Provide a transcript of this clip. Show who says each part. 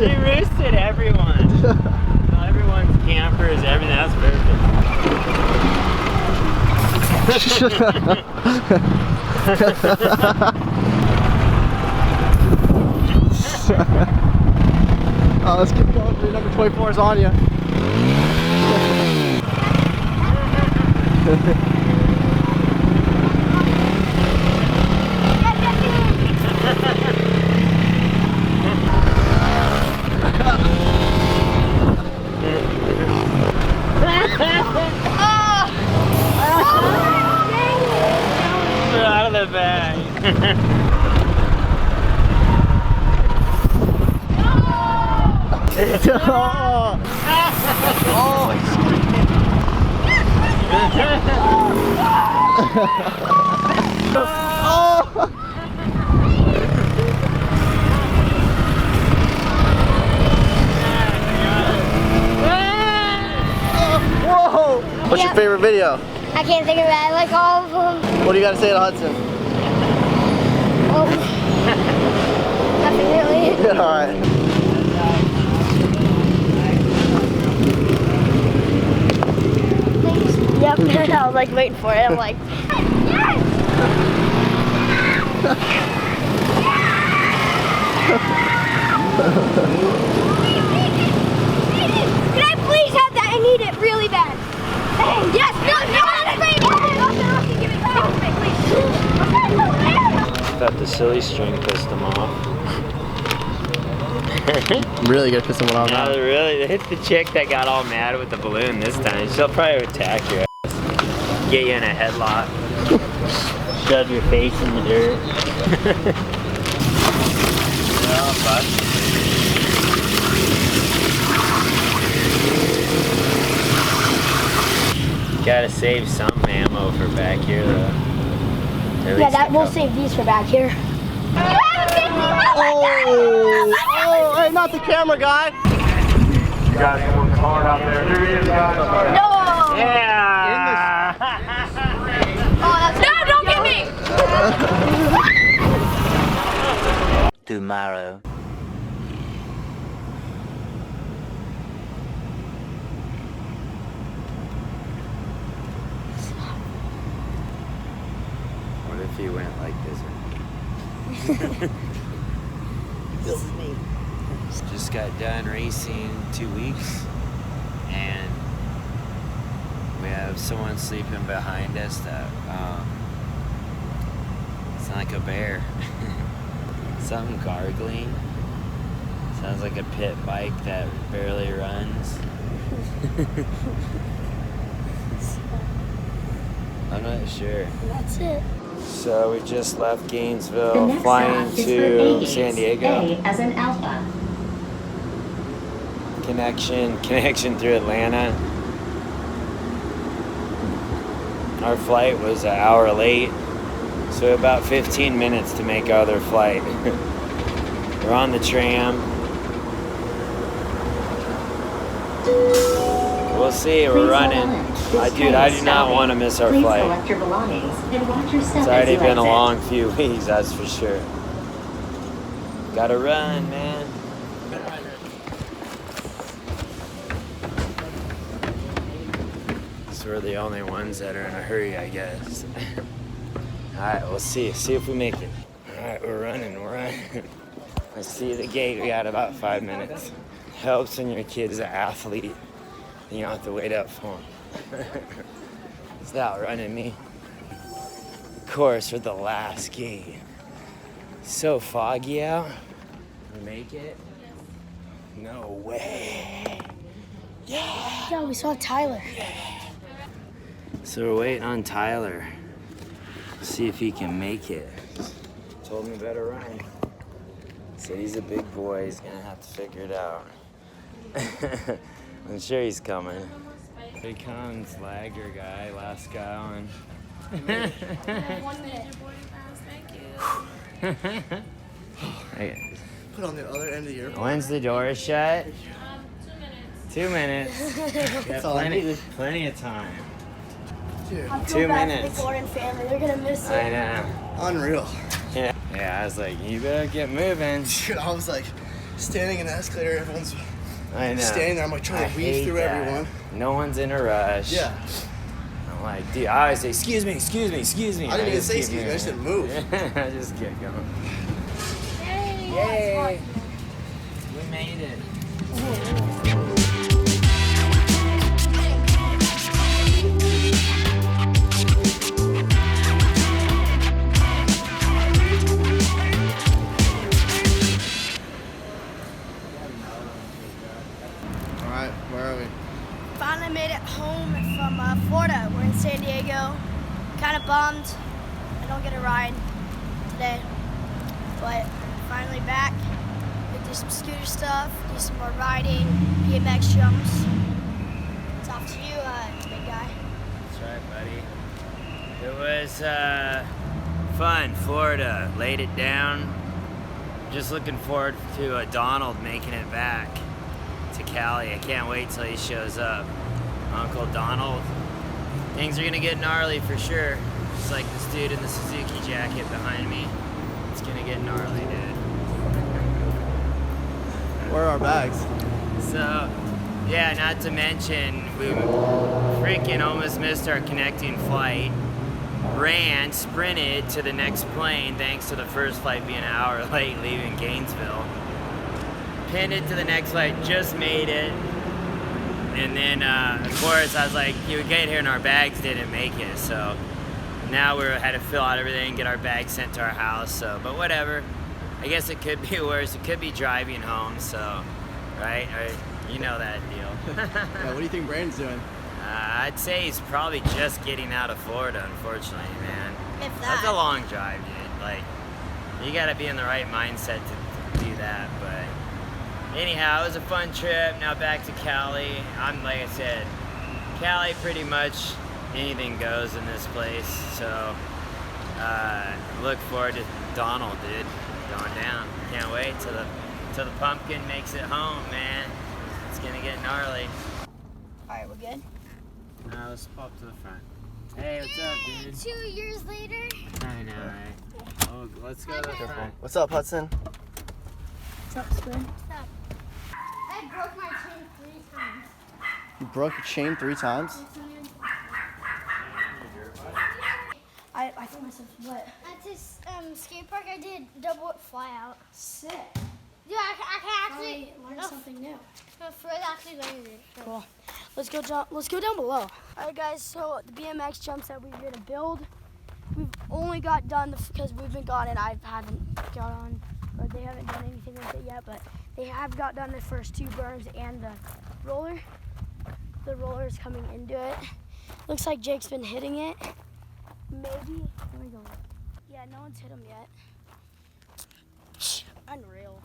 Speaker 1: They roosted everyone. Everyone's campers, everything. That's perfect.
Speaker 2: Oh, let's keep going. Your number 24 is on you.
Speaker 1: Out of the bag.
Speaker 2: Whoa! What's your favorite video?
Speaker 3: I can't think of it. I like all of them.
Speaker 2: What do you got to say to Hudson?
Speaker 3: Oh. Nothing really.
Speaker 2: All right.
Speaker 3: Yep, I was like waiting for it. I'm like, yes! Can I please have that? I need it really bad. Yes, no, give it back to me, please.
Speaker 1: Thought the silly string pissed them off.
Speaker 2: Really gonna piss someone off
Speaker 1: Yeah,
Speaker 2: now.
Speaker 1: really. They hit the chick that got all mad with the balloon this time. She'll probably attack your ass. Get you in a headlock. Shove your face in the dirt. Oh, fuck. Gotta save some ammo for back here, though.
Speaker 3: Yeah, that we'll save these for back here.
Speaker 2: Oh, hey, not the camera guy.
Speaker 4: You guys worked hard out there. Here he is, guys.
Speaker 3: No!
Speaker 1: Yeah!
Speaker 3: No, don't get me!
Speaker 1: Tomorrow. What if he went like this? This is me. Just got done racing 2 weeks, and we have someone sleeping behind us that it's like a bear. Something gargling. Sounds like a pit bike that barely runs. I'm not sure.
Speaker 3: That's it.
Speaker 1: So we just left Gainesville, flying to San Diego.
Speaker 5: A as in Alpha.
Speaker 1: Connection through Atlanta. Our flight was an hour late, so about 15 minutes to make our other flight. We're on the tram. We'll see, we're running. I do not want to miss our
Speaker 5: Please
Speaker 1: flight.
Speaker 5: collect your belongings and watch your step
Speaker 1: It's
Speaker 5: as
Speaker 1: already
Speaker 5: you
Speaker 1: been a
Speaker 5: exit.
Speaker 1: long few weeks, that's for sure. Gotta run, man. So we're the only ones that are in a hurry, I guess. Alright, we'll see. See if we make it. Alright, we're running. I see the gate. We got about 5 minutes. Helps when your kid's an athlete. You don't have to wait up for him. It's outrunning me. Of course, we're the last gate. So foggy out. We make it? No way. Yeah.
Speaker 3: Yeah, we saw Tyler.
Speaker 1: So we're waiting on Tyler. See if he can make it. Told me better run. Said he's a big boy. He's gonna have to figure it out. I'm sure he's coming. Here he comes, lagger guy, last guy on.
Speaker 3: 1 minute.
Speaker 1: Hey,
Speaker 2: Put on the other end of the airport.
Speaker 1: when's the door shut? 2 minutes. Got
Speaker 2: all I needed.
Speaker 1: plenty of time.
Speaker 2: Dude,
Speaker 3: I feel
Speaker 1: 2
Speaker 3: bad
Speaker 1: minutes.
Speaker 3: for the Gordon family. They're gonna miss it.
Speaker 1: I know.
Speaker 2: unreal.
Speaker 1: Yeah, I was like, you better get moving.
Speaker 2: Dude, I was like standing in the escalator, everyone's
Speaker 1: I know.
Speaker 2: standing there. I'm like trying to weave
Speaker 1: hate
Speaker 2: through
Speaker 1: that.
Speaker 2: everyone.
Speaker 1: No one's in a rush.
Speaker 2: Yeah.
Speaker 1: I'm like, dude, I always say, excuse me, excuse me, excuse me.
Speaker 2: I didn't even
Speaker 1: just
Speaker 2: say
Speaker 1: keep
Speaker 2: excuse me, I just didn't move.
Speaker 1: I just kept going.
Speaker 3: Yay!
Speaker 1: Yay! We made it.
Speaker 2: Alright, where are we?
Speaker 3: Finally made it home from Florida. We're in San Diego. Kind of bummed I don't get a ride today, but finally back. We do some scooter stuff, do some more riding, BMX jumps. It's off to you, big guy.
Speaker 1: That's right, buddy. It was fun. Florida laid it down. Just looking forward to Donald making it back to Cali. I can't wait till he shows up. Uncle Donald. Things are gonna get gnarly for sure. Just like this dude in the Suzuki jacket behind me. It's gonna get gnarly, dude.
Speaker 2: Where are our bags?
Speaker 1: So, yeah, not to mention, we freaking almost missed our connecting flight. Sprinted to the next plane thanks to the first flight being an hour late leaving Gainesville. Pinned it to the next flight, just made it. And then, of course, I was like, you would get here and our bags didn't make it. So now we had to fill out everything, get our bags sent to our house. So, but whatever. I guess it could be worse. It could be driving home. So, right? You know that deal.
Speaker 2: Yeah, what do you think Brandon's doing?
Speaker 1: I'd say he's probably just getting out of Florida, unfortunately, man.
Speaker 3: If
Speaker 1: That's a
Speaker 3: that.
Speaker 1: long drive, dude. Like, you gotta be in the right mindset to do that. But anyhow, it was a fun trip. Now back to Cali. Like I said, Cali pretty much anything goes in this place. So, look forward to Donald, dude, going down. Can't wait till the pumpkin makes it home, man. It's gonna get gnarly.
Speaker 3: Alright, we're good.
Speaker 1: Let's pop to the front. Hey, what's up, dude?
Speaker 3: 2 years later.
Speaker 1: I know, right? Oh, let's go to the front.
Speaker 2: What's up, Hudson?
Speaker 3: What's up, Spin? What's up? I broke my chain 3 times.
Speaker 2: You broke your chain 3 times?
Speaker 3: I threw myself what? At this skate park, I did double fly out. Sick. Yeah, I can actually
Speaker 6: learn something new.
Speaker 3: Fred actually learned it.
Speaker 6: Cool. Let's go down below. All right, guys. So the BMX jumps that we're gonna build, we've only got done because we've been gone and I haven't got on, or they haven't done anything with it yet. But they have got done the first 2 berms and the roller. The roller is coming into it. Looks like Jake's been hitting it. Maybe. Let me go. Yeah, no one's hit him yet. Unreal.